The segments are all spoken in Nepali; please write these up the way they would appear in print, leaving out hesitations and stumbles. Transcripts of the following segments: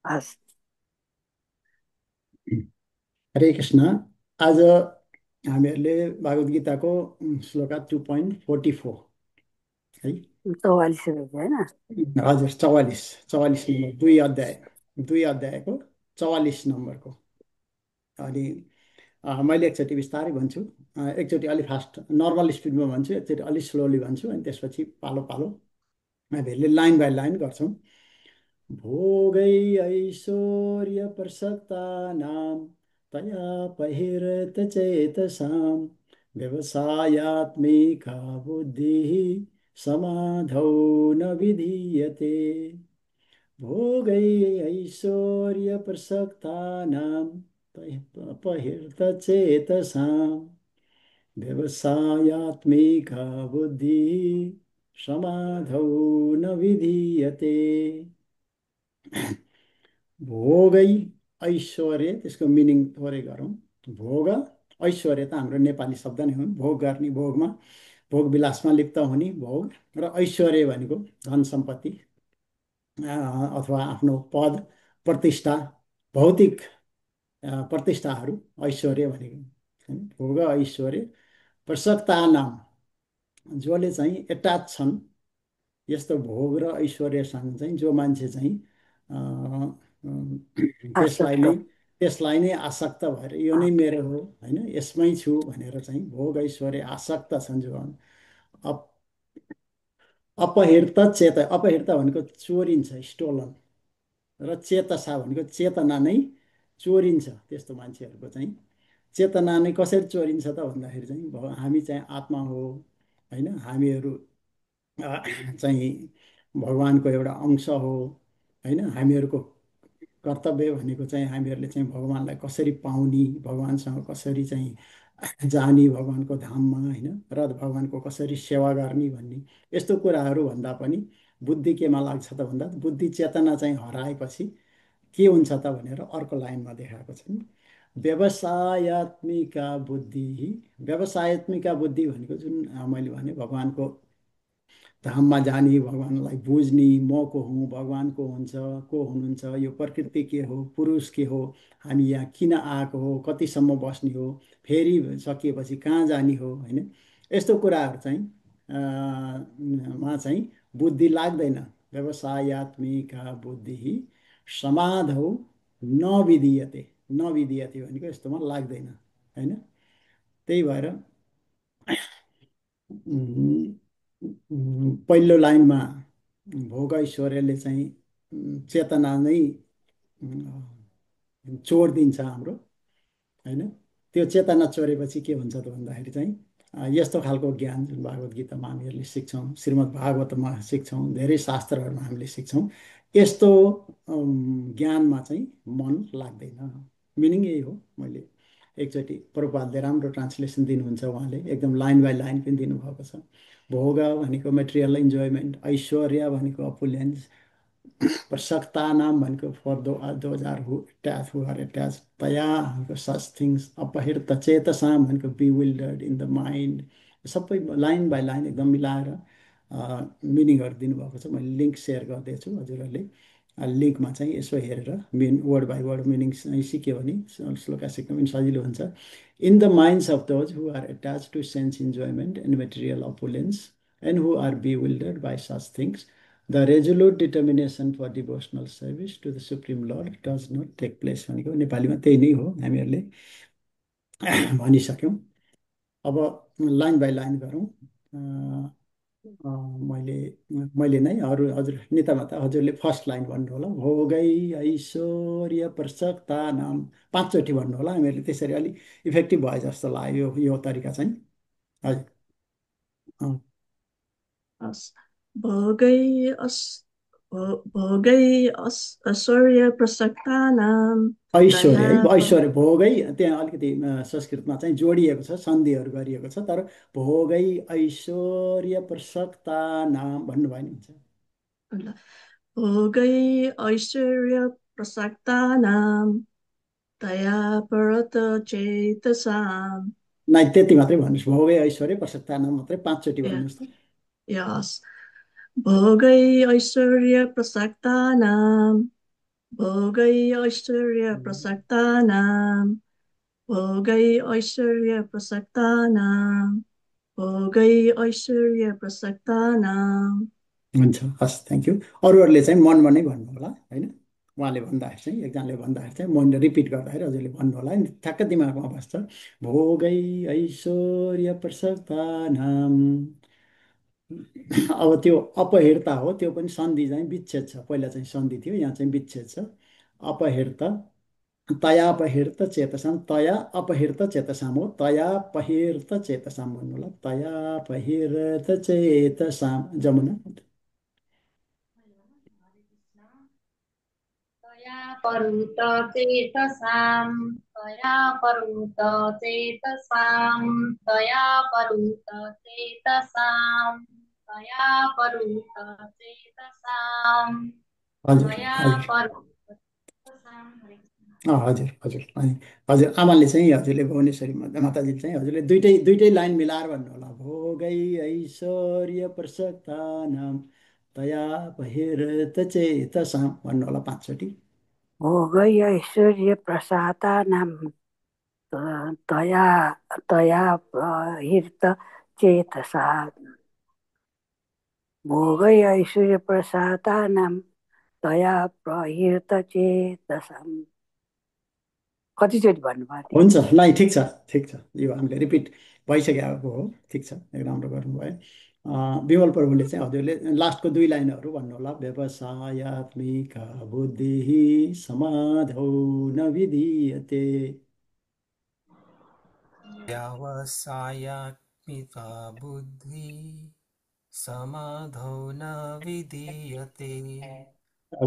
हस्। हरे कृष्ण। आज हामीहरूले भागवत गीताको श्लोका 2.44 है। 44 रुपियाँ होइन। हजुर, 44 नम्बर, दुई अध्यायको 44 नम्बरको। अनि मैले एकचोटि बिस्तारै भन्छु। एकचोटि अलिक फास्ट नर्मल स्पिडमा भन्छु, एकचोटि अलिक स्लोली भन्छु, अनि त्यसपछि पालो पालो हामीहरूले लाइन बाई लाइन गर्छौँ। भोगै ऐश्वर्य प्रसक्तानां तया चेतसां व्यवसायात्मिका बुद्धिः समाधौ न विधीयते। भोगै ऐश्वर्य प्रसक्तानां चेतसां व्यवसायात्मिका बुद्धिः समाधौ न विधीयते। भोगै ऐश्वर्य, त्यसको मिनिङ थोरै गरौँ। भोग ऐश्वर्य त हाम्रो नेपाली शब्द नै हुन्। भोग गर्ने, भोगमा भोग विलासमा लिप्त हुने भोग, र ऐश्वर्य भनेको धन सम्पत्ति अथवा आफ्नो पद प्रतिष्ठा, भौतिक प्रतिष्ठाहरू ऐश्वर्य भनेको हैन। भोग ऐश्वर्य प्रसक्ता नाम, जसले चाहिँ एट्याच छन् यस्तो भोग र ऐश्वर्यसँग चाहिँ, जो मान्छे चाहिँ अ, अम, त्यसलाई आसक्त। नै त्यसलाई नै आसक्त भएर यो नै मेरो हो होइन, यसमै छु भनेर चाहिँ भोग ऐश्वर्य आसक्त छन् जो अप अपहृत चेत, अपहृत भनेको चोरिन्छ, स्टोलन, र चेतसा भनेको चेतना नै चोरिन्छ। त्यस्तो मान्छेहरूको चाहिँ चेतना नै कसरी चोरिन्छ त भन्दाखेरि चाहिँ हामी चाहिँ आत्मा हो होइन, हामीहरू चाहिँ भगवान्को एउटा अंश हो होइन। हामीहरूको कर्तव्य भनेको चाहिँ हामीहरूले चाहिँ भगवान्लाई कसरी पाउने, भगवान्सँग कसरी चाहिँ जाने भगवान्को धाममा होइन, र भगवान्को कसरी सेवा गर्ने भन्ने यस्तो कुराहरू भन्दा पनि बुद्धि केमा लाग्छ त भन्दा, बुद्धि चेतना चाहिँ हराएपछि के हुन्छ त भनेर अर्को लाइनमा देखाएको छन्। व्यवसायत्मिका बुद्धि, व्यवसायत्मिका बुद्धि भनेको जुन मैले भने भगवान्को धाममा जाने, भगवान्लाई बुझ्ने, म को हुँ, भगवान् को हुन्छ, को हुनुहुन्छ, यो प्रकृति के हो, पुरुष के हो, हामी यहाँ किन आएको हो, कतिसम्म बस्ने हो, फेरि सकिएपछि कहाँ जाने हो होइन, यस्तो कुराहरू चाहिँ मा चाहिँ बुद्धि लाग्दैन। व्यवसायत्मिका बुद्धि समाधौ नविधीयते, नविधीयते भनेको यस्तोमा लाग्दैन होइन। त्यही भएर पहिलो लाइनमा भोग ऐश्वर्यले चाहिँ चेतना नै चोर दिन्छ हाम्रो होइन। त्यो चेतना चोरेपछि के हुन्छ त भन्दाखेरि चाहिँ यस्तो खालको ज्ञान जुन भागवत गीतामा हामीहरूले सिक्छौँ, श्रीमद् भागवतमा सिक्छौँ, धेरै शास्त्रहरूमा हामीले सिक्छौँ, यस्तो ज्ञानमा चाहिँ मन लाग्दैन। मिनिङ यही हो। मैले एकचोटि प्रभुपादले राम्रो ट्रान्सलेसन दिनुहुन्छ, उहाँले एकदम लाइन बाई लाइन पनि दिनुभएको छ। भोग भनेको मेटेरियल इन्जोयमेन्ट, ऐश्वर्य भनेको अपुलेन्स, प्रसक्तानाम भनेको for those are who attach, who are attach तया भनेको सच थिङ्स, अपहृत चेतसाम भनेको बिविल्डर्ड इन द माइन्ड। सबै लाइन बाई लाइन एकदम मिलाएर मिनिङहरू दिनुभएको छ। मैले लिङ्क सेयर गर्दैछु, हजुरहरूले लिङ्कमा चाहिँ यसो हेरेर वर्ड बाई वर्ड मिनिङ सिक्यो भने श्लोका सिक्न पनि सजिलो हुन्छ। In the minds of those who are attached to sense enjoyment and material opulence and who are bewildered by such things, the resolute determination for devotional service to the Supreme Lord does not take place भनेको नेपालीमा त्यही नै हो, हामीहरूले भनिसक्यौँ। अब लाइन बाई लाइन गरौँ। अ, मैले मैले नै हजुर नितामा त हजुरले फर्स्ट लाइन भन्नु होला। भोगै ऐश्वर्य प्रसक्ता नाम, पाँचचोटि भन्नु होला, हामीहरूले त्यसरी अलिक इफेक्टिभ भयो जस्तो लाग्यो यो तरिका चाहिँ। हजुर। अँ, हस्। भोगै अस भोगै ऐश्वर्य प्रसक्तानां ऐश्वर्य दया है, ऐश्वर्य भोगै, त्यहाँ अलिकति संस्कृतमा चाहिँ जोडिएको छ, सन्धिहरू गरिएको छ, तर भोगै ऐश्वर्य प्रसक्ता नाम भन्नुभयो भने हुन्छ। भोगै ऐश्वर्य प्रसक्तानां दया परत चेतसाम्। नै त्यति मात्रै भन्नुहोस्, भोगै ऐश्वर्य प्रसक्ता नाम मात्रै पाँचचोटि Yeah, भन्नुहोस् त। yes. भोगै ऐश्वर्य प्रसक्तानां भोगै ऐश्वर्य प्रसक्तानां भोगै ऐश्वर्य प्रसक्तानां भोगै ऐश्वर्य प्रसक्तानां। हुन्छ, हस्, थ्याङ्क यू। अरूहरूले चाहिँ मनमा नै भन्नु होला होइन। उहाँले भन्दाखेरि चाहिँ एकजनाले भन्दाखेरि चाहिँ मन रिपिट गर्दाखेरि हजुरले भन्नु होला नि, ठ्याक्क दिमागमा बस्छ। भोगै ऐश्वर्य प्रसक्तानाम। अब त्यो अपहेर्ता हो, त्यो पनि सन्धि चाहिँ विच्छेद छ। पहिला चाहिँ सन्धि थियो, यहाँ चाहिँ विच्छेद छ। अपहेर्त, तया अपहेर्त चेतसाम, तया अपहेर्त चेतसाम हो, तया पहेर्त चेतसाम भन्नु होला। तया पहेर्त चेतसाम, जमुना। तया परुत चेतसां तया परुत चेतसां तया परुत चेतसां तया परुत चेतसां हजुर तया हजुर। परुत चेतसां। हरे कृष्ण। हजुर हजुर, अनि हजुर आमाले चाहिँ हजुरले भुवनेश्वरी माताजीले चाहिँ हजुरले दुइटै दुइटै लाइन मिलाएर भन्नु होला। भोगै ऐश्वर्य प्रसक्तानाम तया बहिर्त चेतसाम भन्नु होला पाँचचोटि। भोगै ऐश्वर्य प्रसादानां तया तया हिर्त चेतसा। भोगै ऐश्वर्य प्रसादानां तया प्रहिर्त चेतसाम्। कतिचोटि भन्नुभयो नि? हुन्छ ल, ठिक छ, ठिक छ। यो हामीले रिपिट भइसकेको हो, ठिक छ, एकदम राम्रो गर्नुभयो। विमल प्रभुले चाहिँ हजुरले लास्टको दुई लाइनहरू भन्नु होला। व्यवसायात्मिका बुद्धि समाधौ न विधीयते। व्यावसायिका बुद्धि समाधौ न विधीयते।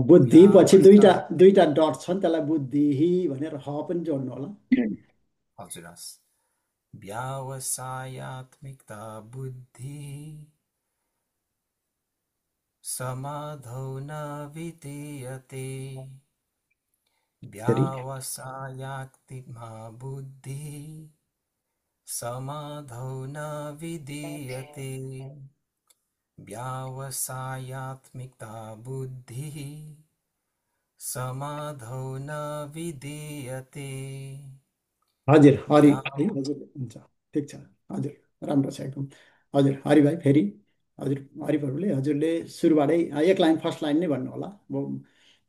बुद्धि पछि दुईटा व्यावसाय दुईटा डट छ नि, त्यसलाई बुद्धि भनेर ह पनि जोड्नु होला। हजुर, हस्। व्यावसायिका बुद्धि समाधौ न विधीयते। फेरि व्यावसायिका बुद्धि समाधौ न विधीयते। व्यावसायिका बुद्धि समाधौ न विधीयते। हजुर हरि व्या है हजुर, हुन्छ, ठिक छ। हजुर राम्रो छ एकदम। हजुर हरि भाइ फेरि हजुर, हरि प्रभुले हजुरले सुरुबाटै एक लाइन फर्स्ट लाइन नै भन्नु होला।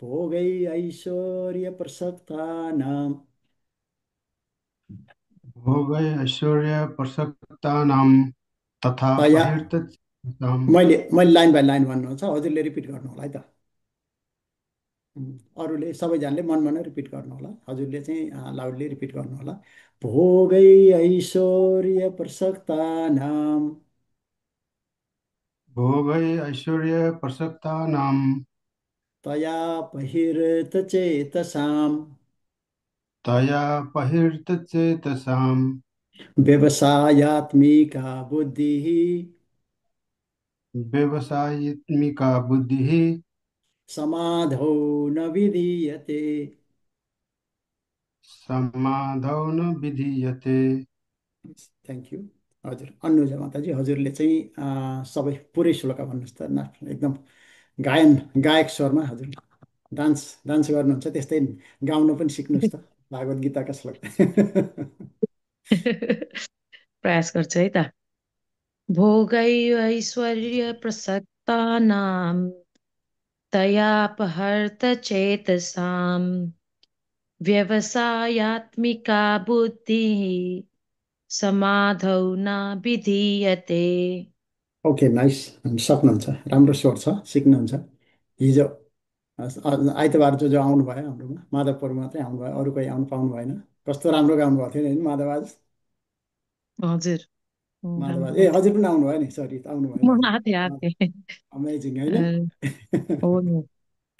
भोगै ऐश्वर्य प्रसक्तानाम। भोगै ऐश्वर्यप्रसक्तानां तथा तया, बहिर्तच्छां। मैले लाइन बाई लाइन भन्नु छ, हजुरले रिपिट गर्नु होला है त। अरूले सबैजनाले मनमा नै रिपिट गर्नु होला, हजुरले चाहिँ लाउडली रिपिट गर्नु होला। भोगै ऐश्वर्य प्रसक्तानाम भोगै ऐश्वर्यप्रसक्तानां तया बहिर्त चेतसाम तया बहिर्तचेतसां व्यवसायात्मिका बुद्धिः व्यवसायित्मिका बुद्धिः समाधौ न विधीयते। समाधौ न विधीयते। Thank you. हजुर अन्नुजा माताजी, हजुरले चाहिँ सबै पुरै श्लोक भन्नुहोस् त न, एकदम गायन गायक स्वरमा हजुर डान्स डान्स गर्नुहुन्छ, त्यस्तै गाउन पनि सिक्नुहोस् त भागवत गीताका श्लोक। प्रयास गर्छु है त। भोगै ऐश्वर्यप्रसक्तानां तयापहर्त चेतसां व्यवसायात्मिका बुद्धिः समाधौ न विधीयते। ओके नाइस, सक्नुहुन्छ, राम्रो स्वर छ, सिक्नुहुन्छ। हिजो आइतबार जो जो आउनुभयो हाम्रोमा, माधवपुर मात्रै आउनुभयो, अरू कोही आउनु पाउनु भएन। कस्तो राम्रो गाउनुभएको थियो नि माधव। हजुर, माधव राम्रो ए थियो। हजुर पनि आउनुभयो नि, सरी आउनु भएन म हजुर। आथे आथे। अमेजिङ होइन। हो नि।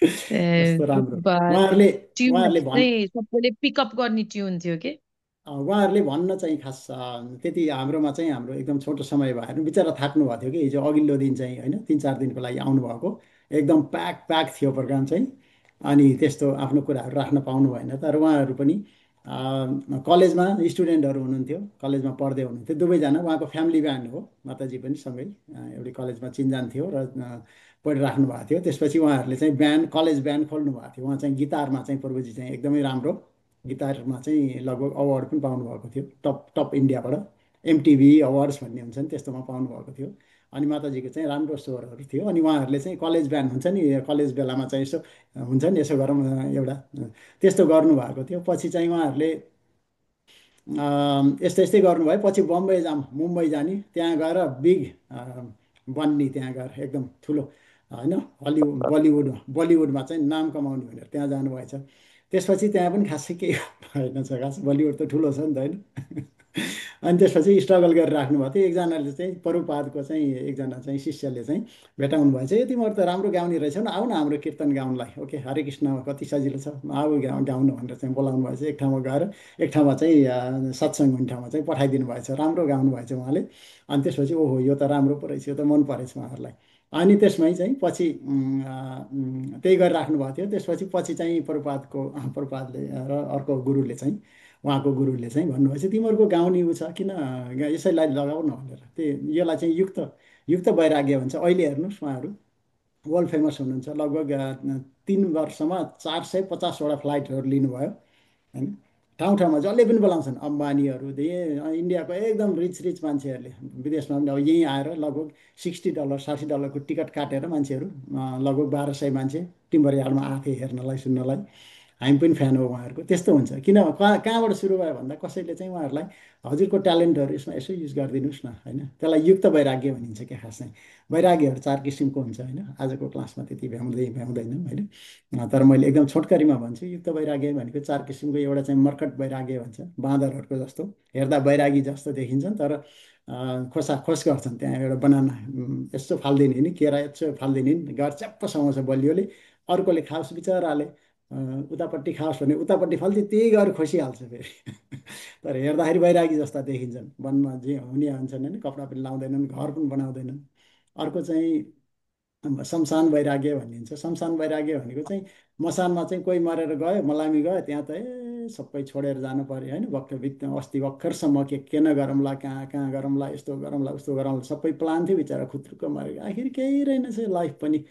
कस्तो राम्रो ट्युन उहाँहरूले उहाँहरूले भन् चाहिँ सबैले पिकअप गर्ने ट्युन थियो कि। उहाँहरूले भन्न चाहिँ खास त्यति हाम्रोमा चाहिँ हाम्रो एकदम छोटो समय भएर बिचरा थाक्नु भएको थियो कि हिजो अघिल्लो दिन चाहिँ होइन, 3-4 दिनको लागि आउनुभएको। एकदम प्याक प्याक थियो प्रोग्राम चाहिँ। अनि त्यस्तो आफ्नो कुराहरू राख्न पाउनु भएन। तर उहाँहरू पनि कलेजमा स्टुडेन्टहरू हुनुहुन्थ्यो, कलेजमा पढ्दै हुनुहुन्थ्यो दुवैजना। उहाँको फ्यामिली ब्यान्ड हो, माताजी पनि सँगै एउटै कलेजमा चिनजान थियो र पढिराख्नु भएको थियो। त्यसपछि उहाँहरूले चाहिँ ब्यान्ड कलेज ब्यान्ड खोल्नु भएको थियो। उहाँ चाहिँ गिटारमा चाहिँ प्रभुजी चाहिँ एकदमै राम्रो, गिटारमा चाहिँ लगभग अवार्ड पनि पाउनु भएको थियो, टप टप इन्डियाबाट एमटिभी अवार्ड्स भन्ने हुन्छ नि त्यस्तोमा पाउनु भएको थियो। अनि माताजीको चाहिँ राम्रो स्वरहरू थियो। अनि उहाँहरूले चाहिँ कलेज ब्यान्ड हुन्छ नि, कलेज बेलामा चाहिँ यसो हुन्छ नि यसो गरौँ एउटा त्यस्तो गर्नुभएको थियो। पछि चाहिँ उहाँहरूले यस्तै यस्तै गर्नुभयो। पछि बम्बई मुम्बई जाने, त्यहाँ गएर बिग बन्ने, त्यहाँ गएर एकदम ठुलो होइन बलिउडमा चाहिँ नाम कमाउने भनेर त्यहाँ जानुभएछ। त्यसपछि त्यहाँ पनि खासै केही भएन छ खास, बलिउड त ठुलो छ नि त होइन। अनि त्यसपछि स्ट्रगल गरेर राख्नुभएको थियो। एकजनाले चाहिँ प्रभुपादको चाहिँ एकजना चाहिँ शिष्यले चाहिँ भेटाउनु भएछ, ए तिमीहरू त राम्रो गाउने रहेछौ न, आऊ न हाम्रो कीर्तन गाउनलाई, ओके हरे कृष्ण कति सजिलो छ, आऊ गाउनु भनेर चाहिँ बोलाउनु भएछ। एक ठाउँमा गएर एक ठाउँमा चाहिँ सत्सङ्ग हुने ठाउँमा चाहिँ पठाइदिनु भएछ, राम्रो गाउनु भएछ उहाँले। अनि त्यसपछि ओहो यो त राम्रो पो रहेछ, यो त मन परेछ उहाँहरूलाई। अनि त्यसमै चाहिँ पछि त्यही गरेर राख्नु भएको थियो। त्यसपछि पछि चाहिँ प्रभुपादले र अर्को गुरुले चाहिँ उहाँको गुरुले चाहिँ भन्नुभएछ तिमीहरूको गाउने उ छ किन यसैलाई लगाऊ न भनेर, त्यही यसलाई चाहिँ युक्त युक्त वैराग्य भन्छ। अहिले हेर्नुहोस् उहाँहरू वर्ल्ड फेमस हुनुहुन्छ, लगभग 3 वर्षमा 450वटा फ्लाइटहरू लिनुभयो होइन। ठाउँ ठाउँमा जसले पनि बोलाउँछन्, अम्बानीहरू इन्डियाको एकदम रिच रिच मान्छेहरूले विदेशमा पनि अब यहीँ आएर लगभग $60 $60को टिकट काटेर मान्छेहरू लगभग 1200 मान्छे टिम्बरयार्डमा आएको थिए हेर्नलाई सुन्नलाई। हामी पनि फ्यान हो उहाँहरूको। त्यस्तो हुन्छ किन कहाँबाट सुरु भयो भन्दा कसैले चाहिँ उहाँहरूलाई हजुरको ट्यालेन्टहरू यसमा यसो युज गरिदिनुहोस् न होइन, त्यसलाई युक्त वैराग्य भनिन्छ क्या। खास चाहिँ वैराग्यहरू 4 किसिमको हुन्छ होइन, आजको क्लासमा त्यति भ्याउँदैनौँ होइन। तर मैले एकदम छोटकरीमा भन्छु, युक्त वैराग्य भनेको 4 किसिमको। एउटा चाहिँ मर्कट वैराग्य भन्छ, बाँदरहरूको जस्तो हेर्दा वैरागी जस्तो देखिन्छन् तर खोस गर्छन्। त्यहाँ एउटा बनाना यसो फालिदिने नि, केरा यसो फालिदिने नि, घर च्याप्प समाउँछ बलियोले, अर्कोले खाओस् बिचराले उतापट्टि खाओस् भने उतापट्टि फाल्छ, त्यही गरेर खोसिहाल्छ फेरि। तर हेर्दाखेरि वैरागी जस्ता देखिन्छन्, वनमा जे हुने हुन्छन् होइन, कपडा पनि लाउँदैनन्, घर पनि बनाउँदैनन्। अर्को चाहिँ शमशान वैराग्य भनिन्छ। शमशान वैराग्य भनेको चाहिँ मसानमा चाहिँ कोही मरेर गयो, मलामी गयो, त्यहाँ त सबै छोडेर जानु पर्यो होइन। अस्ति भर्खरसम्म के नगरौँला, कहाँ कहाँ गरौँला, यस्तो गरौँला उस्तो गरौँला सबै प्लान थियो, बिचरा खुत्रुक्क मरेको, आखिर केही रहेनछ लाइफ पनि,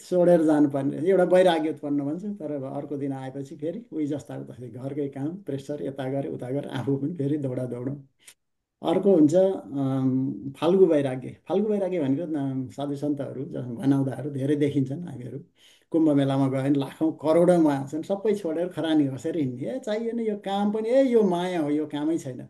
छोडेर जानुपर्ने, एउटा वैराग्य उत्पन्न भन्छ। तर अर्को दिन आएपछि फेरि उही जस्ता घरकै काम प्रेसर, यता गरे उता गरे, आफू पनि फेरि दौडा दौडौँ। अर्को हुन्छ फाल्गु वैराग्य। फाल्गु वैराग्य भनेको साधु सन्तहरू भनाउँदाहरू धेरै देखिन्छन्। हामीहरू कुम्भ मेलामा गयो भने लाखौँ करोडौँ आउँछन्, सबै छोडेर खरानी घसेर हिँड्ने, ए चाहिएन यो काम पनि, ए यो माया हो, यो कामै छैन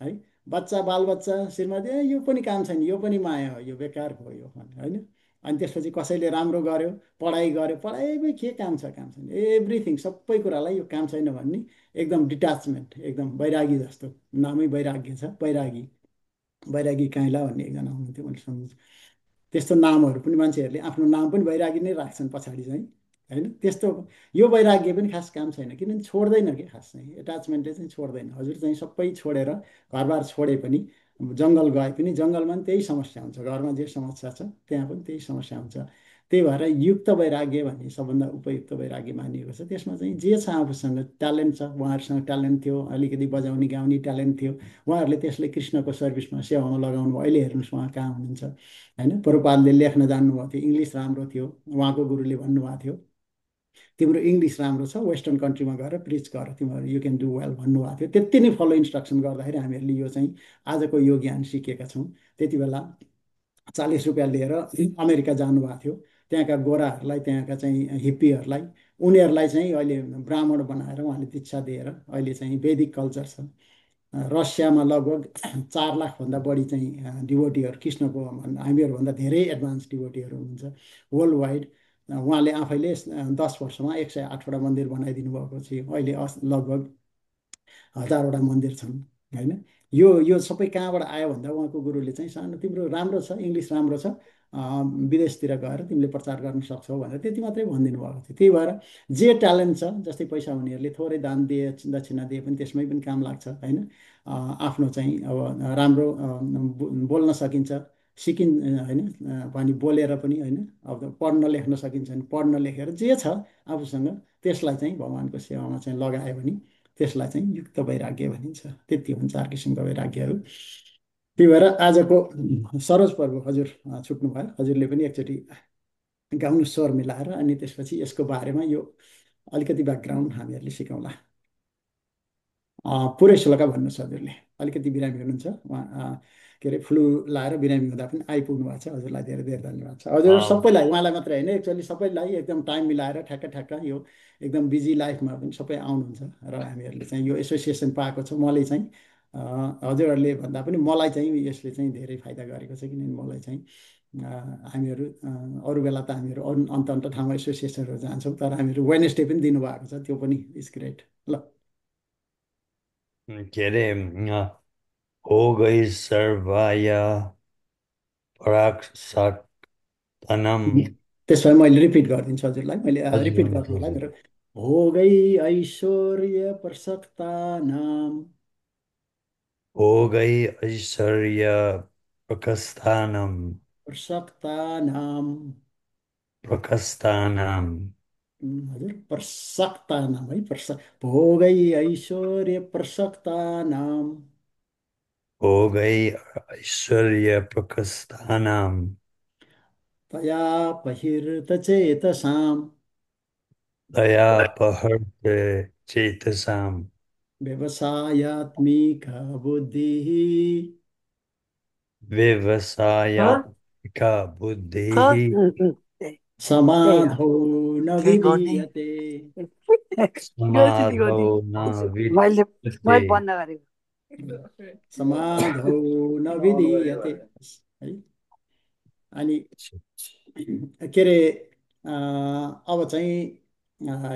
है। बच्चा बालबच्चा श्रीमती, ए यो पनि काम छैन, यो पनि माया हो, यो बेकारको हो यो होइन। अनि त्यसपछि कसैले राम्रो गर्यो, पढाइ गर्यो, पढाइमै के काम छ, काम छैन, एभ्रिथिङ सबै कुरालाई यो काम छैन भन्ने एकदम डिट्याचमेन्ट, एकदम वैरागी जस्तो, नामै वैराग्य छ, वैरागी। वैरागी काइला भन्ने एकजना हुनुहुन्थ्यो, मैले सम्झिन्छु। त्यस्तो नामहरू पनि मान्छेहरूले आफ्नो नाम पनि वैरागी नै राख्छन् पछाडि चाहिँ होइन। त्यस्तो यो वैराग्य पनि खास काम छैन, किनभने छोड्दैन कि खास चाहिँ एट्याचमेन्टले चाहिँ छोड्दैन। हजुर चाहिँ सबै छोडेर घरबार छोडे पनि जङ्गल गए पनि जङ्गलमा पनि त्यही समस्या हुन्छ, घरमा जे समस्या छ त्यहाँ पनि त्यही समस्या हुन्छ। त्यही भएर युक्त वैराग्य भन्ने सबभन्दा उपयुक्त वैराग्य मानिएको छ। त्यसमा चाहिँ जे छ आफूसँग ट्यालेन्ट छ, उहाँहरूसँग ट्यालेन्ट थियो, अलिकति बजाउने गाउने ट्यालेन्ट थियो, उहाँहरूले त्यसले कृष्णको सर्भिसमा सेवामा लगाउनु भयो। अहिले हेर्नुहोस् उहाँ कहाँ हुनुहुन्छ होइन। प्रभुपादले लेख्न जान्नुभएको थियो, इङ्ग्लिस राम्रो थियो, उहाँको गुरुले भन्नुभएको थियो तिम्रो इङ्ग्लिस राम्रो छ, वेस्टर्न कन्ट्रीमा गएर प्रिच गर, तिमीहरू यु क्यान डु वेल भन्नुभएको थियो। त्यति नै फलो इन्स्ट्रक्सन गर्दाखेरि हामीहरूले यो चाहिँ आजको यो ज्ञान सिकेका छौँ। त्यति बेला 40 रुपियाँ लिएर अमेरिका जानुभएको थियो। त्यहाँका गोराहरूलाई, त्यहाँका चाहिँ हिप्पीहरूलाई, उनीहरूलाई चाहिँ अहिले ब्राह्मण बनाएर उहाँले दीक्षा दिएर अहिले चाहिँ वैदिक कल्चर छ। रसियामा लगभग 4 लाखभन्दा बढी चाहिँ डिभोटीहरू, कृष्णको हामीहरूभन्दा धेरै एडभान्स डिभोटीहरू हुनुहुन्छ वर्ल्ड वाइड। उहाँले आफैले 10 वर्षमा 108वटा मन्दिर बनाइदिनु भएको थियो। अहिले लगभग 1000वटा मन्दिर छन् होइन। यो सबै कहाँबाट आयो भन्दा उहाँको गुरुले चाहिँ सानो तिम्रो राम्रो छ, इङ्ग्लिस राम्रो छ, विदेशतिर गएर तिमीले प्रचार गर्न सक्छौ भनेर त्यति मात्रै भनिदिनु भएको थियो। त्यही भएर जे ट्यालेन्ट छ, जस्तै पैसा हुनेहरूले थोरै दान दिए, दक्षिणा दिए पनि त्यसमै पनि काम लाग्छ होइन। आफ्नो चाहिँ अब राम्रो बोल्न सकिन्छ, होइन, अनि बोलेर पनि होइन, अब पढ्न लेख्न सकिन्छ भने पढ्न लेखेर जे छ आफूसँग त्यसलाई चाहिँ भगवान्को सेवामा चाहिँ लगायो भने त्यसलाई चाहिँ युक्त वैराग्य भनिन्छ। त्यति हुन्छ 4 किसिमका वैराग्यहरू। त्यही भएर आजको सरोज प्रभु हजुर छुट्नु भयो, हजुरले पनि एकचोटि गाउनु स्वर मिलाएर अनि त्यसपछि यसको बारेमा यो अलिकति ब्याकग्राउन्ड हामीहरूले सिकौँला। पुरै श्लोका भन्नुहोस् हजुरले। अलिकति बिरामी हुनुहुन्छ उहाँ, के अरे फ्लू लाएर बिरामी हुँदा पनि आइपुग्नु भएको छ। हजुरलाई धेरै धेरै धन्यवाद छ। हजुर सबैलाई, उहाँलाई मात्रै होइन, एक्चुअली सबैलाई एकदम टाइम मिलाएर ठ्याक्क ठ्याक्क यो एकदम बिजी लाइफमा पनि सबै आउनुहुन्छ र हामीहरूले चाहिँ यो एसोसिएसन पाएको छ। मलाई चाहिँ हजुरहरूले भन्दा पनि मलाई चाहिँ यसले चाहिँ धेरै फाइदा गरेको छ, किनभने मलाई चाहिँ हामीहरू अरू बेला त हामीहरू अरू अन्त अन्त ठाउँमा एसोसिएसनहरू जान्छौँ, तर हामीहरू वेडनेसडे पनि दिनुभएको छ, त्यो पनि इज ग्रेट। ल के अरे हो गई सर्वाय पराक्सतनम। त्यसो भए मैले रिपिट गरिदिन्छु हजुरलाई, मैले हजुर रिपिट हुन्छ गर्नु होला हजुर। मेरो। हो गई ऐश्वर्य प्रसक्ता नाम, हो गई ऐश्वर्य प्रकस्थानम। प्रसक्ता नाम, प्रकस्थानम। हजुर प्रसक्ता नाम है, हो गई ऐश्वर्य प्रसक्ता नाम, हो गई ऐश्वर्य प्रकस्थानम। तया पहिर्त चेतसाम, दयापहर्त चेतसाम। व्यवसायात्मिका बुद्धिः, व्यवसायात्मिका बुद्धिः समाधौ न विधीयते। समाधौ न मैले विद्यते। बन्द गरेको। समाधौ न विधीयते है। अनि के अरे अब चाहिँ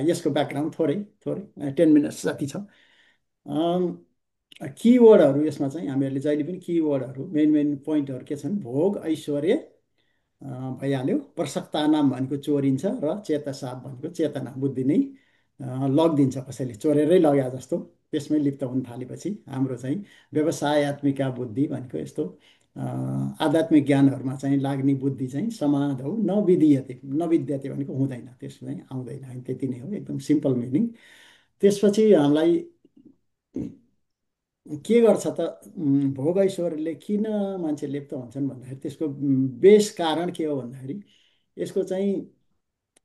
यसको ब्याकग्राउन्ड थोरै थोरै 10 मिनट्स जति छ। किवर्डहरू यसमा चाहिँ हामीहरूले जहिले पनि किवर्डहरू मेन मेन पोइन्टहरू के छन्? भोग, ऐश्वर्य भइहाल्यो, प्रसक्ता नाम भनेको चोरिन्छ र चेतसा भनेको चेतना बुद्धि नै लगिदिन्छ, कसैले चोरेरै लग्या जस्तो त्यसमै लिप्त हुन थालेपछि हाम्रो चाहिँ व्यवसायत्मिका बुद्धि भनेको यस्तो आध्यात्मिक ज्ञानहरूमा चाहिँ लाग्ने बुद्धि चाहिँ समाधौ नविधीयते, नविद्यते भनेको हुँदैन, त्यसमा चाहिँ आउँदैन होइन, त्यति नै हो, एकदम सिम्पल मिनिङ। त्यसपछि हामीलाई के गर्छ त? भोग ऐश्वर्यले किन मान्छे लिप्त हुन्छन् भन्दाखेरि त्यसको बेस कारण के हो भन्दाखेरि यसको चाहिँ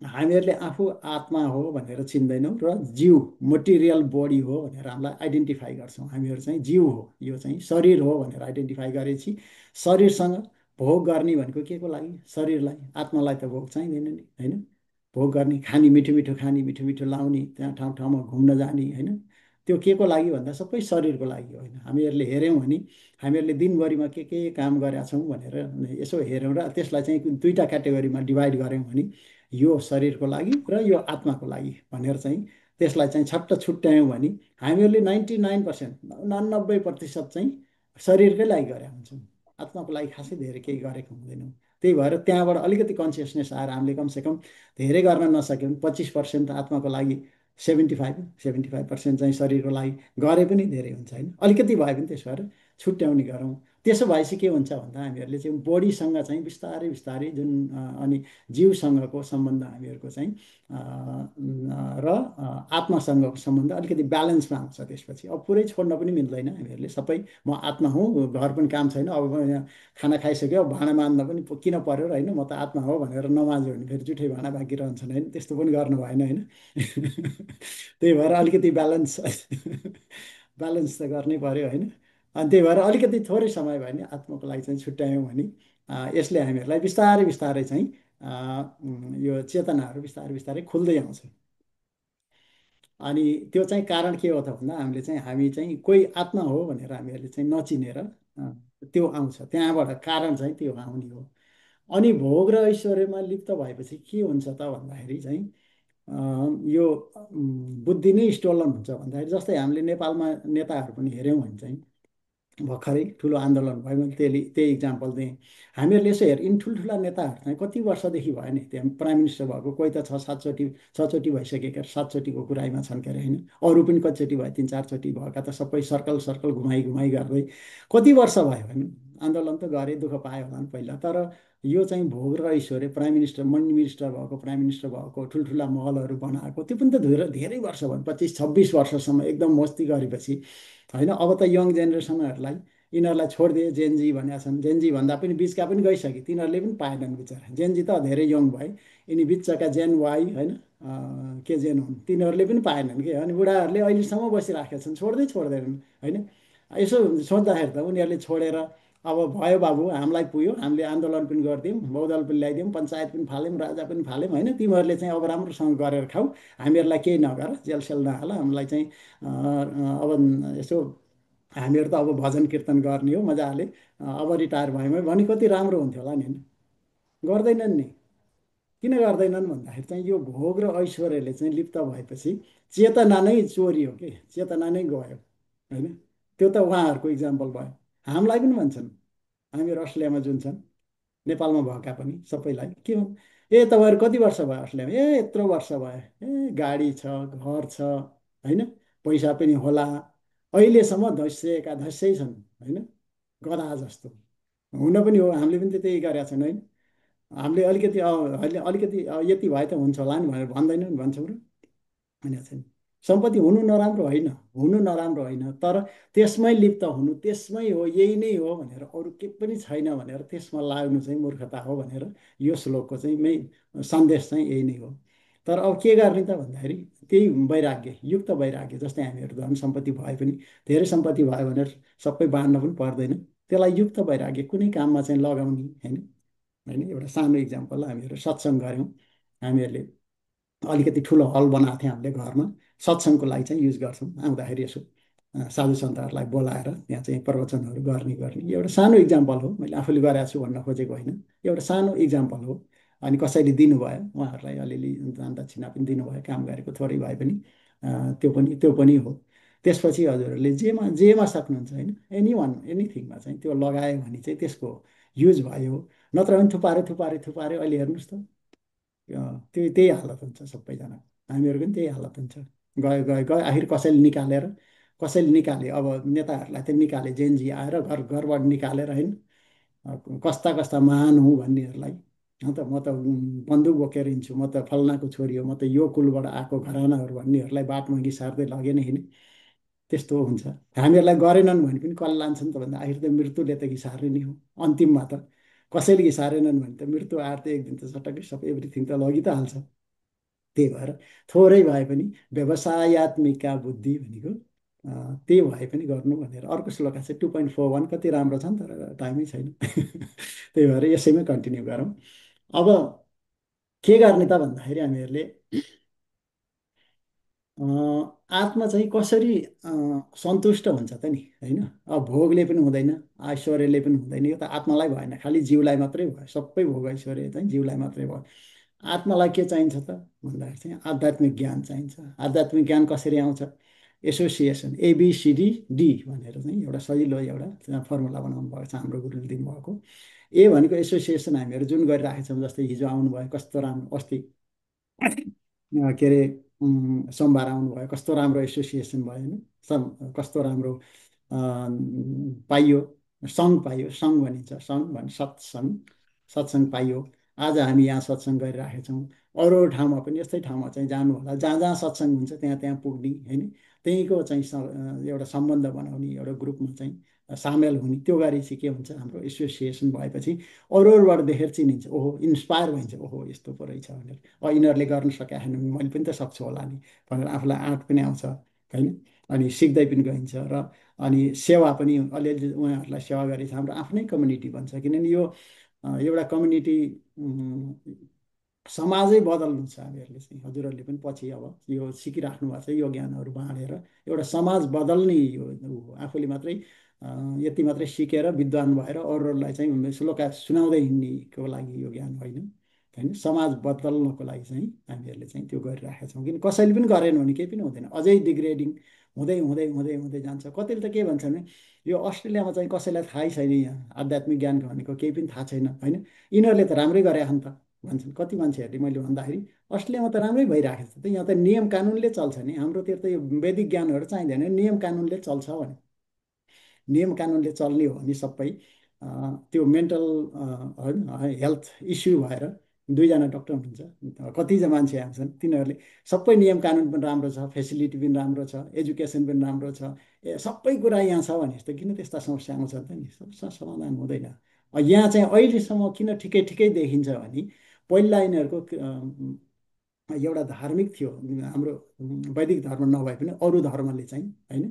हामीहरूले आफू आत्मा हो भनेर चिन्दैनौँ र जीव मटेरियल बडी हो भनेर हामीलाई आइडेन्टिफाई गर्छौँ। हामीहरू चाहिँ जीव हो, यो चाहिँ शरीर हो भनेर आइडेन्टिफाई गरेपछि शरीरसँग भोग गर्ने भनेको के को लागि? शरीरलाई। आत्मालाई त भोग चाहिँदैन नि होइन। भोग गर्ने, खाने, मिठो मिठो खाने, मिठो मिठो लाउने, त्यहाँ ठाउँ ठाउँमा घुम्न जाने होइन, त्यो के को लागि भन्दा सबै शरीरको लागि होइन। हामीहरूले हेऱ्यौँ भने हामीहरूले दिनभरिमा के काम गरेका छौँ भनेर यसो हेऱ्यौँ र त्यसलाई चाहिँ दुईवटा क्याटेगोरीमा डिभाइड गऱ्यौँ भने यो शरीरको लागि र यो आत्माको लागि भनेर चाहिँ त्यसलाई चाहिँ छट्ट छुट्यायौँ भने हामीहरूले 99% 99% चाहिँ शरीरकै लागि गरेका हुन्छौँ, आत्माको लागि खासै धेरै केही गरेको हुँदैनौँ। त्यही भएर त्यहाँबाट अलिकति कन्सियसनेस आएर हामीले कमसेकम धेरै गर्न नसक्यौँ 25% आत्माको लागि, 75% चाहिँ शरीरको लागि गरे पनि धेरै हुन्छ होइन। अलिकति भए पनि त्यसो भएर छुट्याउने गरौँ। त्यसो भएपछि के हुन्छ भन्दा हामीहरूले चाहिँ बडीसँग चाहिँ बिस्तारै बिस्तारै जुन अनि जीवसँगको सम्बन्ध हामीहरूको चाहिँ र आत्मासँगको सम्बन्ध अलिकति ब्यालेन्समा आउँछ। त्यसपछि अब पुरै छोड्न पनि मिल्दैन हामीहरूले, सबै म आत्मा हुँ, घर पनि काम छैन, अब म यहाँ खाना खाइसक्यो, भाँडा माझ्न पनि किन पर्यो र होइन, म त आत्मा हो भनेर नमाज्यो भने फेरि जुठै भाँडा बाँकी रहन्छन् होइन, त्यस्तो पनि गर्नु भएन होइन। त्यही भएर अलिकति ब्यालेन्स ब्यालेन्स त गर्नै पर्यो होइन। अनि त्यही भएर अलिकति थोरै समय भयो भने आत्माको लागि चाहिँ छुट्यायौँ भने यसले हामीहरूलाई बिस्तारै बिस्तारै चाहिँ यो चेतनाहरू बिस्तारै बिस्तारै खुल्दै आउँछ। अनि त्यो चाहिँ कारण के हो त भन्दा हामीले चाहिँ हामी चाहिँ कोही आत्मा हो भनेर हामीहरूले चाहिँ नचिनेर त्यो आउँछ, त्यहाँबाट कारण चाहिँ त्यो आउने हो। अनि भोग र ऐश्वर्यमा लिप्त भएपछि के हुन्छ त भन्दाखेरि चाहिँ यो बुद्धि नै स्टोलन हुन्छ भन्दाखेरि जस्तै हामीले नेपालमा नेताहरू पनि हेऱ्यौँ भने चाहिँ भर्खरै ठुलो आन्दोलन भयो, मैले त्यही इक्जाम्पल दिएँ। हामीहरूले यसो हेर, यिन ठुल्ठुला नेताहरू चाहिँ कति वर्षदेखि भयो नि त्यहाँ प्राइम मिनिस्टर भएको, कोही त 6-7चोटि भइसकेका, 7चोटिको कुराइमा छन् के अरे होइन। अरू पनि कतिचोटि भयो, 3-4चोटि भएका त सबै सर्कल सर्कल घुमाइ घुमाइ गर्दै कति वर्ष भयो होइन। आन्दोलन त गरे, दुःख पायो होला नि पहिला, तर यो चाहिँ भोग र ऐश्वर्य, प्राइम मिनिस्टर, मिनिस्टर भएको, प्राइम मिनिस्टर भएको, ठुल्ठुला महलहरू बनाएको, त्यो पनि त धेरै धेरै वर्ष भयो, 25-26 वर्षसम्म एकदम मस्ती गरेपछि होइन। अब त यङ जेनेरेसनहरूलाई यिनीहरूलाई छोडिदिए जेनजी भनेका छन्, जेनजी भन्दा पनि बिचका पनि गइसके, तिनीहरूले पनि पाएनन् बिचरा। जेनजी त धेरै यङ भए, यिनी बिचका जेन वाइ होइन के जेन हुन् तिनीहरूले पनि पाएनन् कि। अनि बुढाहरूले अहिलेसम्म बसिराखेका छन्, छोड्दैनन् होइन। यसो सोच्दाखेरि त उनीहरूले छोडेर अब भयो बाबु हामीलाई पुग्यो, हामीले आन्दोलन पनि गरिदियौँ, बहुदल पनि ल्याइदियौँ, पञ्चायत पनि फाल्यौँ, राजा पनि फाल्यौँ होइन, तिमीहरूले चाहिँ अब राम्रोसँग गरेर खाऊ, हामीहरूलाई केही नगर, जेलसेल नहाल, हामीलाई चाहिँ अब यसो हामीहरू त अब भजन कीर्तन गर्ने हो मजाले, अब रिटायर भयौँ भने कति राम्रो हुन्थ्यो होला नि होइन? गर्दैनन् नि। किन गर्दैनन् भन्दाखेरि चाहिँ यो भोग र ऐश्वर्यले चाहिँ लिप्त भएपछि चेतना नै चोरियो के, चेतना नै गयो होइन। त्यो त उहाँहरूको इक्जाम्पल भयो। हामीलाई पनि भन्छन्, हामीहरू अस्ट्रेलियामा जुन छन्, नेपालमा भएका पनि सबैलाई के भन्, ए तपाईँहरू कति वर्ष भयो अस्ट्रेलियामा, ए यत्रो वर्ष भयो, ए गाडी छ, घर छ होइन, पैसा पनि होला, अहिलेसम्म धस्सिएका धस्सै छन् होइन, गधा जस्तो। हुन पनि हो, हामीले पनि त त्यही गरेका छौँ होइन। हामीले अलिकति अहिले अलिकति यति भए त हुन्छ होला नि भनेर भन्दैनौँ नि, भन्छौँ र होइन छैन। सम्पत्ति हुनु नराम्रो होइन, हुनु नराम्रो होइन, तर त्यसमै लिप्त हुनु, त्यसमै हो, यही नै हो भनेर, अरू के पनि छैन भनेर त्यसमा लाग्नु चाहिँ मूर्खता हो भनेर यो श्लोकको चाहिँ सन्देश चाहिँ यही नै हो। तर अब के गर्ने त भन्दाखेरि त्यही वैराग्य, युक्त वैराग्य, जस्तै हामीहरू धन सम्पत्ति भए पनि, धेरै सम्पत्ति भयो भनेर सबै बाँड्न पनि पर्दैन, त्यसलाई युक्त वैराग्य कुनै काममा चाहिँ लगाउने होइन। होइन एउटा सानो इक्जाम्पल, हामीहरू सत्सङ्ग गऱ्यौँ, हामीहरूले अलिकति ठुलो हल बनाएको थियौँ हामीले घरमा, सत्सङ्गको लागि चाहिँ युज गर्छौँ, आउँदाखेरि यसो साधु सन्तहरूलाई बोलाएर त्यहाँ चाहिँ प्रवचनहरू गर्ने एउटा सानो इक्जाम्पल हो, मैले आफूले गरेको छु भन्न खोजेको होइन, एउटा सानो इक्जाम्पल हो। अनि कसैले दिनुभयो उहाँहरूलाई अलिअलि दान दक्षिणा पनि दिनुभयो, काम गरेको थोरै भए पनि त्यो पनि हो। त्यसपछि हजुरहरूले जेमा सक्नुहुन्छ होइन, एनिथिङमा चाहिँ त्यो लगायो भने चाहिँ त्यसको युज भयो, नत्र भने थुपारे अहिले हेर्नुहोस् त त्यही हालत हुन्छ सबैजना, हामीहरूको पनि त्यही हालत हुन्छ। गयो आखिर कसैले निकाले, अब नेताहरूलाई त निकाले, जेनजी आएर घरबाट निकालेर होइन, कस्ता कस्ता महान हुँ भन्नेहरूलाई, त म त बन्दुक बोकेर हिँड्छु, म त फल्नाको छोरी हो, म त यो कुलबाट आएको घरानाहरू भन्नेहरूलाई बाटोमा घिसार्दै लगे नै हिँड्ने, त्यस्तो हुन्छ। हामीहरूलाई गरेनन् भने पनि कसले लान्छन् त भन्दा आखिर त मृत्युले त घिसार्ने नै हो अन्तिममा त। कसैले घिसारेनन् भने त मृत्यु आएर त एक दिन त चटक्कै सब एभ्रिथिङ त लगि त हाल्छ। त्यही भएर थोरै भए पनि व्यवसायत्मिका बुद्धि भनेको त्यही भए पनि गर्नु भनेर अर्को श्लोका चाहिँ 2.41 कति राम्रो छन्, तर टाइमै छैन त्यही भएर यसैमै कन्टिन्यू गरौँ। अब के गर्ने त भन्दाखेरि हामीहरूले आत्मा चाहिँ कसरी सन्तुष्ट हुन्छ त नि होइन। अब भोगले पनि हुँदैन, ऐश्वर्यले पनि हुँदैन, यो त आत्मालाई भएन, खालि जीवलाई मात्रै भयो, सबै भोग ऐश्वर्य चाहिँ जीवलाई मात्रै भयो। आत्मालाई के चाहिन्छ त भन्दाखेरि चाहिँ आध्यात्मिक ज्ञान चाहिन्छ। आध्यात्मिक ज्ञान कसरी आउँछ, एसोसिएसन ABCD भनेर चाहिँ एउटा सजिलो एउटा फर्मुला बनाउनु भएको छ हाम्रो गुरुले दिनुभएको। ए भनेको एसोसिएसन, हामीहरू जुन गरिराखेका छौँ, जस्तै हिजो आउनुभयो कस्तो राम्रो, अस्ति के अरे सोमबार आउनुभयो कस्तो राम्रो एसोसिएसन भयो होइन, कस्तो राम्रो पाइयो, सङ्घ पाइयो, सङ्घ भनिन्छ, सङ्घ भने सत्सङ्ग पाइयो। आज हामी यहाँ सत्सङ्ग गरिराखेका छौँ, अरू अरू ठाउँमा पनि यस्तै ठाउँमा चाहिँ जानु होला, जहाँ जहाँ सत्सङ्ग हुन्छ त्यहाँ त्यहाँ पुग्ने होइन, त्यहीँको चाहिँ एउटा सम्बन्ध बनाउने, एउटा ग्रुपमा चाहिँ सामेल हुने, त्यो गरी चाहिँ के हुन्छ, हाम्रो एसोसिएसन भएपछि अरू अरूबाट देखेर चिनिन्छ, ओहो इन्सपायर भइन्छ, ओहो यस्तो पो रहेछ भनेर, यिनीहरूले गर्न सकेका छैन भने मैले पनि त सक्छु होला नि भनेर आफूलाई आँट पनि आउँछ होइन। अनि सिक्दै पनि गइन्छ र अनि सेवा पनि अलिअलि उहाँहरूलाई सेवा गरेपछि हाम्रो आफ्नै कम्युनिटी बन्छ, किनभने यो एउटा कम्युनिटी समाजै बदल्नु छ हामीहरूले चाहिँ। हजुरहरूले पनि पछि अब यो सिकिराख्नु भएको छ, यो ज्ञानहरू बाँडेर एउटा समाज बदल्ने यो आफूले मात्रै यति मात्रै सिकेर विद्वान भएर अरूहरूलाई चाहिँ श्लोका सुनाउँदै हिँड्नेको लागि यो ज्ञान होइन, समाज बदल्नको लागि चाहिँ हामीहरूले चाहिँ त्यो गरिराखेका छौँ। किन कसैले पनि गरेन भने केही पनि हुँदैन, अझै डिग्रेडिङ हुँदै हुँदै हुँदै हुँदै जान्छ। कतिले त के भन्छ भने यो अस्ट्रेलियामा चाहिँ कसैलाई थाहै छैन, यहाँ आध्यात्मिक ज्ञान भनेको केही पनि थाहा छैन होइन, यिनीहरूले त राम्रै गरेका नि त भन्छन् कति मान्छेहरूले। मैले भन्दाखेरि अस्ट्रेलियामा त राम्रै भइराखेको छ त, यहाँ त नियम कानुनले चल्छ नि, हाम्रोतिर त यो वैदिक ज्ञानहरू चाहिँदैन, नियम कानुनले चल्छ भने, नियम कानुनले चल्ने हो भने सबै त्यो मेन्टल होइन हेल्थ इस्यु भएर दुईजना डक्टर हुनुहुन्छ, कतिजना मान्छे आउँछन्, तिनीहरूले सबै नियम कानुन पनि राम्रो छ, फेसिलिटी पनि राम्रो छ, एजुकेसन पनि राम्रो छ, सबै कुरा यहाँ छ भने जस्तो किन त्यस्ता समस्या आउँछ त नि, समस्या समाधान हुँदैन। यहाँ चाहिँ अहिलेसम्म किन ठिकै ठिकै देखिन्छ भने पहिला यिनीहरूको एउटा धार्मिक थियो, हाम्रो वैदिक धर्म नभए पनि अरू धर्मले चाहिँ होइन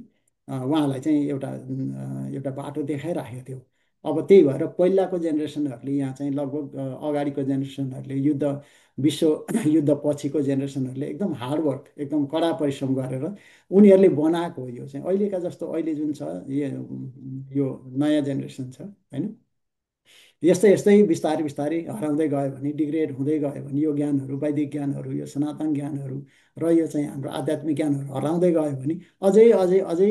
उहाँलाई चाहिँ एउटा बाटो देखाइराखेको थियो। अब त्यही भएर पहिलाको जेनेरेसनहरूले यहाँ चाहिँ लगभग अगाडिको जेनेरेसनहरूले विश्व युद्ध पछिको जेनेरेसनहरूले एकदम हार्डवर्क, एकदम कडा परिश्रम गरेर उनीहरूले बनाएको हो। यो चाहिँ अहिलेका जस्तो अहिले जुन छ यो नयाँ जेनेरेसन छ होइन, यस्तै यस्तै बिस्तारै बिस्तारै हराउँदै गयो भने, डिग्रेड हुँदै गयो भने यो ज्ञानहरू, वैदिक ज्ञानहरू, यो सनातन ज्ञानहरू र यो चाहिँ हाम्रो आध्यात्मिक ज्ञानहरू हराउँदै गयो भने अझै अझै अझै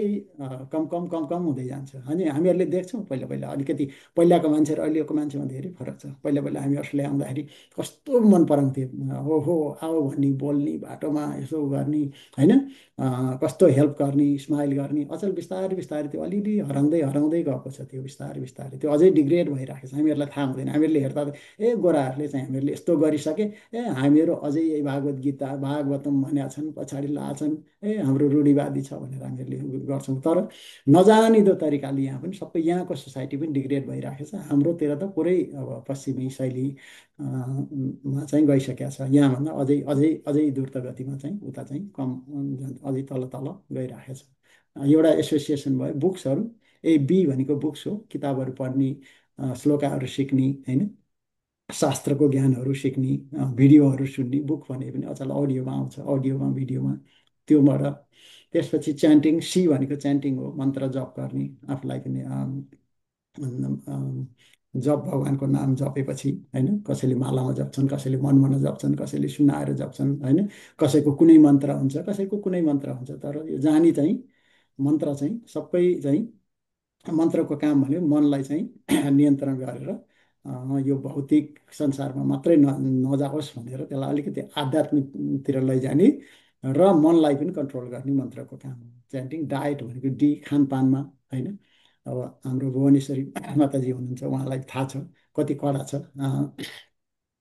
कम कम कम कम हुँदै जान्छ। अनि हामीहरूले देख्छौँ पहिला पहिला अलिकति पहिलाको मान्छेहरू अहिलेको मान्छेमा धेरै फरक छ। पहिला पहिला हामी अस्ट्रेलिया आउँदाखेरि कस्तो मन पराउँथ्यो, हो आओ भन्ने, बोल्ने, बाटोमा यसो गर्ने होइन, कस्तो हेल्प गर्ने, स्माइल गर्ने। अचेल बिस्तारै बिस्तारै त्यो अलिअलि हराउँदै हराउँदै गएको छ, त्यो बिस्तारै बिस्तारै त्यो अझै डिग्रेड भइरहेको छ। हामीहरूलाई थाहा हुँदैन, हामीहरूले हेर्दा त गोराहरूले चाहिँ हामीहरूले यस्तो गरिसके, हामीहरू अझै यही भागवत गीता भागवतम भनेका छन्, पछाडि लाछन्, हाम्रो रूढिवादी छ भनेर हामीहरूले गर्छौँ। तर नजानिदो तरिकाले यहाँ पनि सबै यहाँको सोसाइटी पनि डिग्रेड भइरहेको छ। हाम्रोतिर त पुरै अब पश्चिमी शैली मा चाहिँ गइसकेको छ। यहाँभन्दा अझै अझै अझै द्रुत गतिमा चाहिँ उता चाहिँ कम, अझै तल तल गइरहेको छ। एउटा एसोसिएसन भयो बुक्सहरू, बी भनेको बुक्स हो, किताबहरू पढ्ने, श्लोकाहरू सिक्ने होइन, शास्त्रको ज्ञानहरू सिक्ने, भिडियोहरू सुन्ने। बुक भने पनि अचल अडियोमा आउँछ, अडियोमा भिडियोमा त्योबाट। त्यसपछि च्यान्टिङ, सी भनेको च्यान्टिङ हो, मन्त्र जप गर्ने, आफूलाई पनि जप, भगवान्को नाम जपेपछि होइन, कसैले मालामा जप्छन्, कसैले मनमन जप्छन्, कसैले सुनाएर जप्छन् होइन, कसैको कुनै मन्त्र हुन्छ, कसैको कुनै मन्त्र हुन्छ। तर यो जानी चाहिँ मन्त्र चाहिँ सबै चाहिँ मन्त्रको काम भन्यो मनलाई चाहिँ नियन्त्रण गरेर यो भौतिक संसारमा मात्रै नजाओस् भनेर त्यसलाई अलिकति आध्यात्मिकतिर लैजाने र मनलाई पनि कन्ट्रोल गर्ने मन्त्रको काम हो च्यान्टिङ। डायट भनेको डी, खानपानमा होइन। अब हाम्रो भुवनेश्वरी माताजी हुनुहुन्छ, उहाँलाई थाहा छ कति कडा छ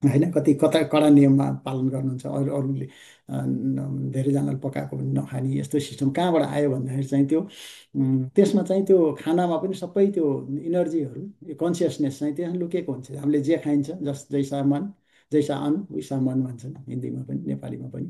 होइन, कति कता कडा नियममा पालन गर्नुहुन्छ। अरूले धेरैजनाले पकाएको पनि नखाने यस्तो सिस्टम कहाँबाट आयो भन्दाखेरि चाहिँ त्यो त्यसमा चाहिँ त्यो खानामा पनि सबै त्यो इनर्जीहरू, कन्सियसनेस चाहिँ त्यहाँ लुकेको हुन्छ। हामीले जे खाइन्छ, जैसा मन जैसा अन्न वैसा मन भन्छन् हिन्दीमा पनि नेपालीमा पनि।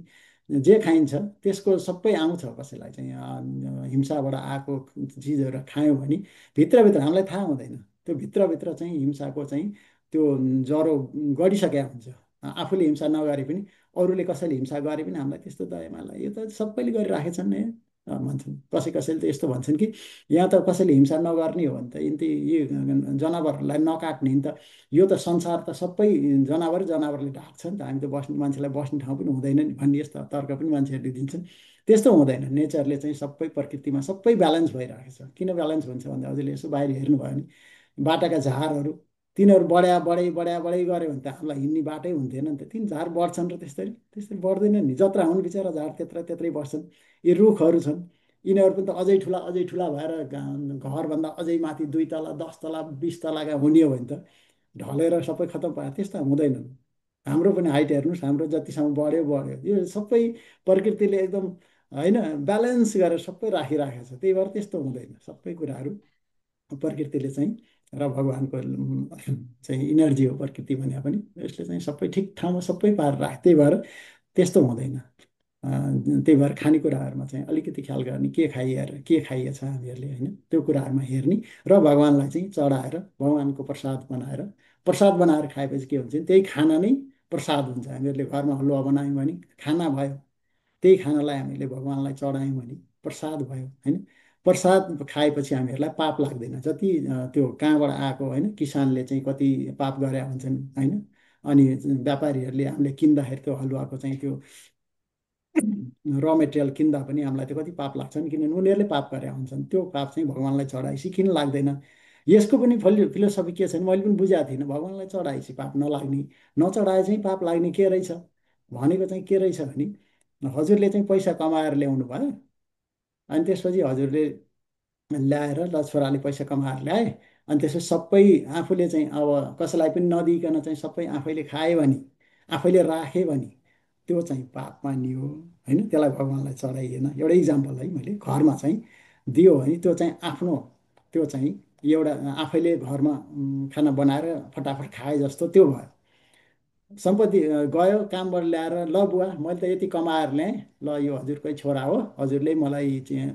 जे खाइन्छ त्यसको सबै आउँछ। कसैलाई चाहिँ हिंसाबाट आएको चिजहरू खायौँ भने भित्रभित्र हामीलाई थाहा हुँदैन, त्यो भित्रभित्र चाहिँ हिंसाको चाहिँ त्यो ज्वरो गढिसकेको हुन्छ। आफूले हिंसा नगरे पनि अरूले कसैले हिंसा गरे पनि हामीलाई त्यस्तो दयामाला, यो त सबैले गरिराखेछन् नि भन्छन्। कसैले त यस्तो भन्छन् कि यहाँ त कसैले हिंसा नगर्ने हो भने त यी जनावरहरूलाई नकाट्ने नि त, यो त संसार त सबै जनावरले ढाक्छ नि त, हामी त बस्ने मान्छेलाई बस्ने ठाउँ पनि हुँदैन नि भन्ने यस्तो तर्क पनि मान्छेहरूले दिन्छन्। त्यस्तो हुँदैन। नेचरले चाहिँ सबै प्रकृतिमा सबै ब्यालेन्स भइरहेको छ। किन ब्यालेन्स हुन्छ भन्दा हजुरले यसो बाहिर हेर्नुभयो भने बाटाका झारहरू तिनीहरू बढाइ गऱ्यो भने त हामीलाई हिँड्ने बाटै हुन्थेन नि त। तिन झार बढ्छन् र त्यस्तै त्यस्तै बढ्दैन नि, जत्रा हुन् बिचरा झार त्यत्रै बढ्छन्। यी रुखहरू छन्, यिनीहरू पनि त अझै ठुला भएर घरभन्दा अझै माथि 2 तला 10 तला 20 तलाका हुने हो भने त ढलेर सबै खतम भयो। त्यस्ता हुँदैनन्। हाम्रो पनि हाइट हेर्नुहोस्, हाम्रो जतिसम्म बढ्यो यो सबै प्रकृतिले एकदम होइन ब्यालेन्स गरेर सबै राखिराखेको छ। त्यही भएर त्यस्तो हुँदैन सबै कुराहरू। प्रकृतिले चाहिँ र भगवान्को चाहिँ इनर्जी हो प्रकृति भने पनि, यसले चाहिँ सबै ठिक ठाउँमा सबै पारेर राख्छ। त्यही भएर त्यस्तो हुँदैन। त्यही भएर खानेकुराहरूमा चाहिँ अलिकति ख्याल गर्ने, के खाइएछ हामीहरूले होइन, त्यो कुराहरूमा हेर्ने र भगवान्लाई चाहिँ चढाएर भगवान्को प्रसाद बनाएर खाएपछि के हुन्छ नि, त्यही खाना नै प्रसाद हुन्छ। हामीहरूले घरमा हलुवा बनायौँ भने खाना भयो, त्यही खानालाई हामीले भगवान्लाई चढायौँ भने प्रसाद भयो होइन। प्रसाद खाएपछि हामीहरूलाई पाप लाग्दैन। जति त्यो कहाँबाट आएको होइन, किसानले चाहिँ कति पाप गरे हुन्छन् होइन, अनि व्यापारीहरूले हामीले किन्दाखेरि त्यो हलुवाको चाहिँ त्यो र मेटेरियल किन्दा पनि हामीलाई त्यो कति पाप लाग्छन्, किनभने उनीहरूले पाप गरे हुन्छन्। त्यो पाप चाहिँ भगवान्लाई चढाएपछि किन लाग्दैन? यसको पनि फिलोसफी के छ भने मैले पनि बुझाएको थिइनँ। भगवान्लाई चढाएपछि पाप नलाग्ने, नचढाए चाहिँ पाप लाग्ने के रहेछ भनेको चाहिँ के रहेछ भने, हजुरले चाहिँ पैसा कमाएर ल्याउनु भयो, अनि त्यसपछि हजुरले ल्याएर ल छोराले पैसा कमाएर ल्याए, अनि त्यसपछि सबै आफूले चाहिँ अब कसैलाई पनि नदिइकन चाहिँ सबै आफैले खायो भने आफैले राखे भने त्यो चाहिँ पाप मानियो होइन, त्यसलाई भगवान्लाई चढाइएन। एउटा इक्जाम्पल है, मैले घरमा चाहिँ दियो भने त्यो चाहिँ आफ्नो, त्यो चाहिँ एउटा आफैले घरमा खाना बनाएर फटाफट खाए जस्तो त्यो भयो। सम्पत्ति गयो कामबाट ल्याएर, ल बुवा मैले त यति कमाएर ल्याएँ, ल यो हजुरकै छोरा हो, हजुरले मलाई चाहिँ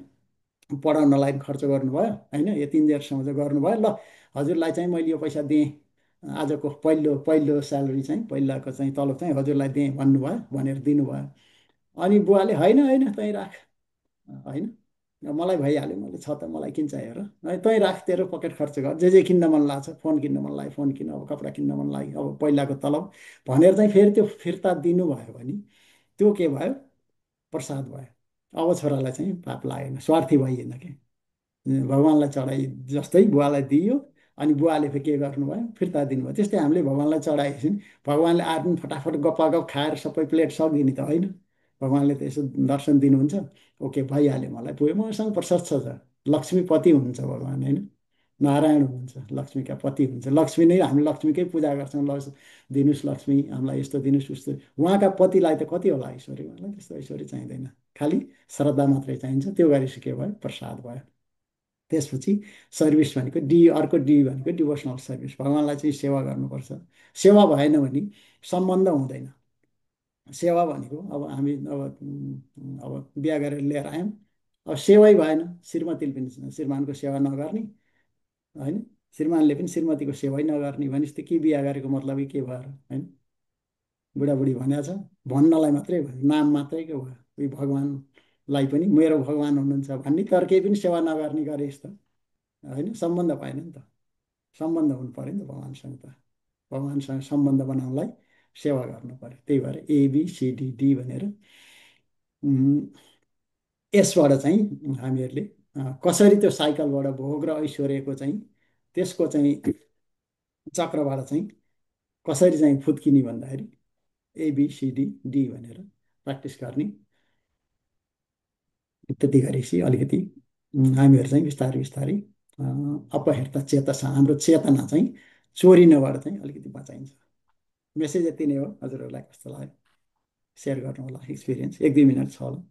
पढाउनलाई खर्च गर्नुभयो होइन, यो 3 इयरसम्म चाहिँ गर्नुभयो, ल हजुरलाई चाहिँ मैले यो पैसा दिएँ, आजको पहिलो पहिलो स्यालेरी चाहिँ पहिलाको चाहिँ तलब चाहिँ हजुरलाई दिएँ भन्नुभयो, भनेर दिनुभयो। अनि बुवाले होइन होइन तैँ राख होइन, मलाई भइहाल्यो, मैले छ त मलाई किन चाहियो र, तैँ राख, तेरो पकेट खर्च गर, जे किन्न मन लाग्छ, फोन किन्न मन लाग्यो फोन किन, अब कपडा किन्न मन लाग्यो, अब पहिलाको तलब भनेर चाहिँ फेरि त्यो फिर्ता दिनुभयो भने त्यो के भयो, प्रसाद भयो। अब छोरालाई चाहिँ पाप लागेन, स्वार्थी भइएन कि, भगवान्लाई चढाइ जस्तै बुवालाई दियो अनि बुवाले फेरि के गर्नुभयो, फिर्ता दिनुभयो। त्यस्तै हामीले भगवान्लाई चढाएपछि भगवान्ले आदमी फटाफट गप्पागफ खाएर सबै प्लेट सकिदिने त होइन। भगवान्ले त यसो दर्शन दिनुहुन्छ, ओके भइहाल्यो, मलाई पुग्यो, मसँग प्रशस्त छ, लक्ष्मीपति हुनुहुन्छ भगवान् होइन, नारायण हुनुहुन्छ, लक्ष्मीका पति हुनुहुन्छ। लक्ष्मी नै, हामी लक्ष्मीकै पूजा गर्छौँ, ल दिनुहोस् लक्ष्मी हामीलाई यस्तो दिनुहोस् उस्तो। उहाँका पतिलाई त कति होला ऐश्वर्य, उहाँलाई त्यस्तो ऐश्वर्य चाहिँदैन, खालि श्रद्धा मात्रै चाहिन्छ। त्यो गरेपछि के भयो, प्रसाद भयो। त्यसपछि सर्भिस भनेको अर्को डी भनेको डिभोसनल सर्भिस, भगवान्लाई चाहिँ सेवा गर्नुपर्छ। सेवा भएन भने सम्बन्ध हुँदैन। सेवा भनेको अब हामी अब बिहा गरेर लिएर आयौँ, अब सेवै भएन, श्रीमतीले पनि श्रीमानको सेवा नगर्ने होइन, श्रीमानले पनि श्रीमतीको सेवै नगर्ने भनेपछि त के बिहा गरेको मतलबै के भयो र होइन। बुढाबुढी भनेको छ, भन्नलाई मात्रै भयो, नाम मात्रैको भयो। उही भगवान्लाई पनि मेरो भगवान् हुनुहुन्छ भन्ने, तर केही पनि सेवा नगर्ने गरेस् त होइन, सम्बन्ध भएन नि त। सम्बन्ध हुनु पऱ्यो नि त भगवान्सँग, त भगवान्सँग सम्बन्ध बनाउनलाई सेवा गर्नु पऱ्यो। त्यही भएर ABCDD भनेर यसबाट चाहिँ हामीहरूले कसरी त्यो साइकलबाट भोग र ऐश्वर्यको चाहिँ त्यसको चाहिँ चक्रबाट चाहिँ कसरी चाहिँ फुत्किने भन्दाखेरि ABCDD भनेर प्र्याक्टिस गर्ने। त्यति गरेपछि अलिकति हामीहरू चाहिँ बिस्तारै बिस्तारै अपहृत चेतसा, हाम्रो चेतना चाहिँ चोरिनबाट चाहिँ अलिकति बचाइन्छ। मेसेज यति नै हो। हजुरहरूलाई कस्तो लाग्यो सेयर गर्नु होला एक्सपिरियन्स, 1-2 मिनट छ होला।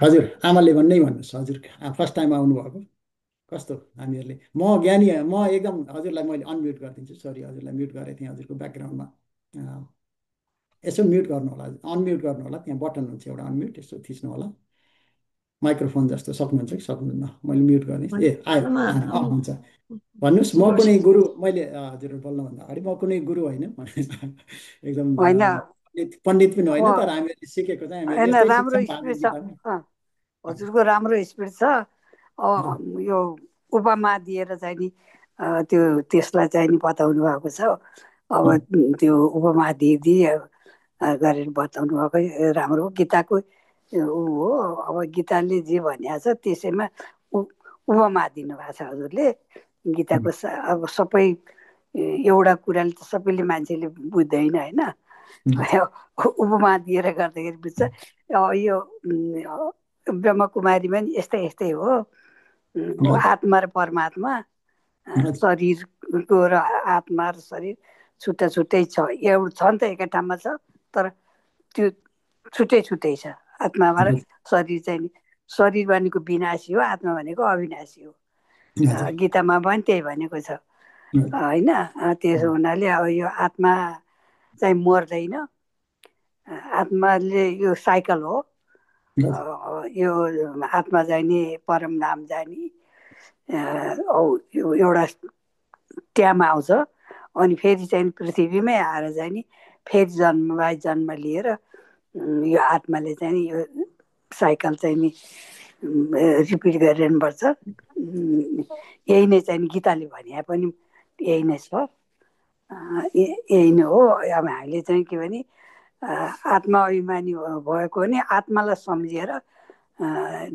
हजुर आमाले भन्नै भन्नुहोस्, हजुर फर्स्ट टाइम आउनुभएको कस्तो हामीहरूले, म ज्ञानी, म एकदम हजुरलाई मैले अनम्युट गरिदिन्छु, सरी हजुरलाई म्युट गरेको थिएँ, हजुरको ब्याकग्राउन्डमा यसो म्युट गर्नु होला, अनम्युट गर्नु होला, त्यहाँ बटन हुन्छ एउटा अनम्युट, यसो थिच्नु होला। माइक्रोफोन जस्तो सक्नुहुन्छ कि सक्नुहुन्न, मैले म्युट गरिदिन्छु। ए आयो हुन्छ, भन्नुहोस्। म कुनै गुरु, मैले हजुर बोल्नुभन्दा अगाडि म कुनै गुरु होइन, एकदम होइन पण्डित पनि होइन, तर हामीहरूले सिकेको चाहिँ होइन, राम्रो स्पिड छ हजुरको, राम्रो स्पिड छ। यो उपमा दिएर चाहिँ नि त्यसलाई चाहिँ नि बताउनु भएको छ। अब त्यो उपमा दिदी गरेर बताउनु भएको राम्रो हो। गीताको ऊ हो, अब गीताले जे भनेको छ त्यसैमा उपमा दिनुभएको छ हजुरले। गीताको अब सबै एउटा कुराले त सबैले मान्छेले बुझ्दैन होइन, उपमा दिएर गर्दाखेरि बुझ्छ। यो ब्रह्मकुमारीमा नि यस्तै यस्तै हो, आत्मा र परमात्मा, शरीरको र आत्मा र शरीर छुट्टा छुट्टै छ। एउटा छ नि त एकै ठाउँमा छ, तर त्यो छुट्टै छुट्टै छ। आत्मामा र शरीर चाहिँ नि, शरीर भनेको विनाशी हो, आत्मा भनेको अविनाशी हो। गीतामा पनि त्यही भनेको छ होइन। त्यसो हुनाले अब यो आत्मा चाहिँ मर्दैन, आत्माले यो साइकल हो। यो आत्मा जाने परम धाम जाने एउटा ट्याम आउँछ, अनि फेरि चाहिँ पृथ्वीमै आएर चाहिँ नि फेरि जन्म बाई जन्म लिएर यो आत्माले चाहिँ नि यो साइकल चाहिँ नि रिपिट गरिरहनुपर्छ। यही नै चाहिँ गीताले भने पनि यही नै छ, यही नै हो। अब हामीले चाहिँ के भने आत्मा अभिमानी भएको भने आत्मालाई सम्झेर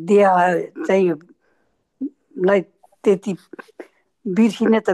देह चाहिँ लाई त्यति बिर्सिने त